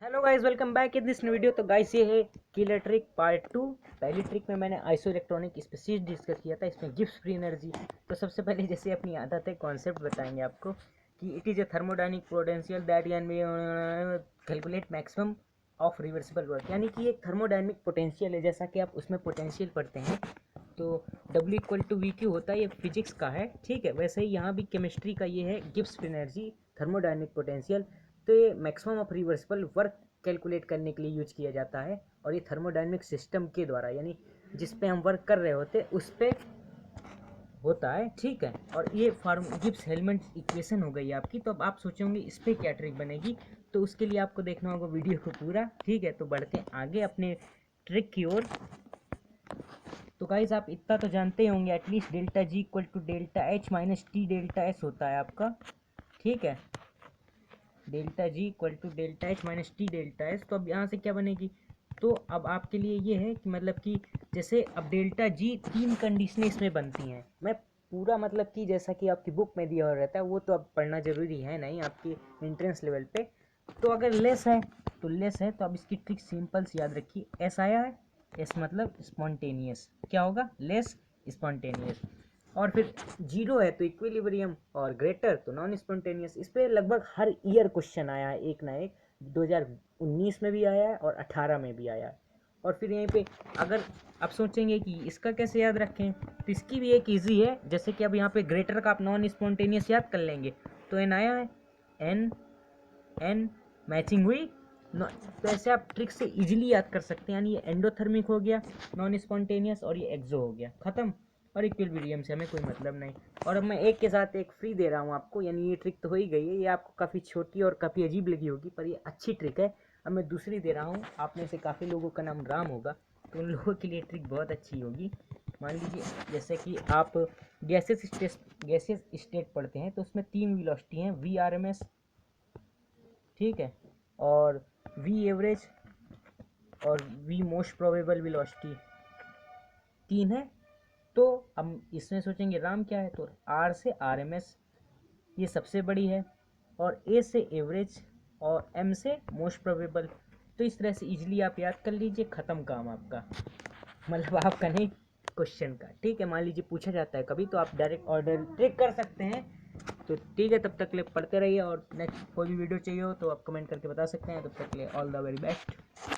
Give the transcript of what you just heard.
Hello guys, welcome back in this video. तो guys ये है किलर ट्रिक पार्ट 2। पहली ट्रिक में मैंने आइसो इलेक्ट्रॉनिक स्पीशीज डिस्कस किया था, इसमें गिब्स फ्री एनर्जी। तो सबसे पहले जैसे अपनी आदत है कॉन्सेप्ट बताएंगे आपको कि it is a thermodynamic potential that can be calculate maximum of reversible work. यानी कि एक थर्मोडायनिक पोटेंशियल है, जैसा कि आप उसमें पोटेंशियल पढ़ते हैं तो W equal to V Q होता है, ये फिजिक्स का है, ठीक है। वैसे ही यहाँ भी केमिस्ट्री का ये है गिब्स फ्री एनर्जी थर्मोडायनिक पोटेंशियल। तो ये maximum of reversible work calculate करने के लिए यूज किया जाता है, और ये थर्मोडायनेमिक सिस्टम के द्वारा यानी जिस पे हम वर्क कर रहे होते उस पे होता है, ठीक है। और ये फार्म गिब्स हेल्मट इक्वेशन हो गई आपकी। तो अब आप सोचेंगे इस पर क्या ट्रिक बनेगी, तो उसके लिए आपको देखना होगा वीडियो को पूरा, ठीक है। तो बढ़ते हैं आगे अपने ट्रिक की ओर। तो गाइज आप इतना तो जानते ही होंगे at least delta G equal to delta H minus T delta S होता है आपका, ठीक है। Delta G equal to delta H minus T delta S. तो अब यहाँ से क्या बनेगी, तो अब आपके लिए ये है कि मतलब कि जैसे अब डेल्टा जी तीन कंडीशनें इसमें बनती हैं। मैं पूरा मतलब कि जैसा कि आपकी बुक में दिया हुआ रहता है वो तो अब पढ़ना ज़रूरी है नहीं आपकी एंट्रेंस लेवल पे। तो अगर लेस है तो लेस है, तो अब इसकी ट्रिक सिंपल सी याद रखिए। एस आया है, एस मतलब स्पॉन्टेनियस, क्या होगा लेस स्पॉन्टेनियस। और फिर जीरो है तो इक्विलिब्रियम, और ग्रेटर तो नॉन स्पॉन्टेनियस। इस पर लगभग हर ईयर क्वेश्चन आया है एक ना एक, 2019 में भी आया है और 18 में भी आया है। और फिर यहीं पे अगर आप सोचेंगे कि इसका कैसे याद रखें, तो इसकी भी एक इजी है। जैसे कि अब यहाँ पे ग्रेटर का आप नॉन स्पॉन्टेनियस याद कर लेंगे, तो एन आया है, एन एन मैचिंग हुई तो ऐसे आप ट्रिक से इजीली याद कर सकते हैं। यानी ये एंडोथर्मिक हो गया नॉन स्पॉन्टेनियस, और ये एक्सो हो गया, खत्म। और इक्विलिब्रियम से हमें कोई मतलब नहीं। और अब मैं एक के साथ एक फ्री दे रहा हूँ आपको, यानी ये ट्रिक तो हो ही गई है। ये आपको काफ़ी छोटी और काफ़ी अजीब लगी होगी, पर ये अच्छी ट्रिक है। अब मैं दूसरी दे रहा हूँ, आप में से काफ़ी लोगों का नाम राम होगा, तो उन लोगों के लिए ट्रिक बहुत अच्छी होगी। मान लीजिए जैसे कि आप गैसेस स्टेट पढ़ते हैं, तो उसमें तीन वेलोसिटी हैं, वी आर एम एस, ठीक है, और वी एवरेज और वी मोस्ट प्रोबेबल वेलोसिटी, तीन है। तो अब इसमें सोचेंगे राम क्या है, तो आर से आर एम एस ये सबसे बड़ी है, और ए से एवरेज, और एम से मोस्ट प्रोबेबल। तो इस तरह से इजीली आप याद कर लीजिए, ख़त्म काम आपका, मतलब आपका नहीं क्वेश्चन का, ठीक है। मान लीजिए पूछा जाता है कभी, तो आप डायरेक्ट ऑर्डर ट्रिक कर सकते हैं। तो ठीक है, तब तक के लिए पढ़ते रहिए, और नेक्स्ट कोई भी वीडियो चाहिए हो तो आप कमेंट करके बता सकते हैं। तब तक के लिए ऑल द वेरी बेस्ट।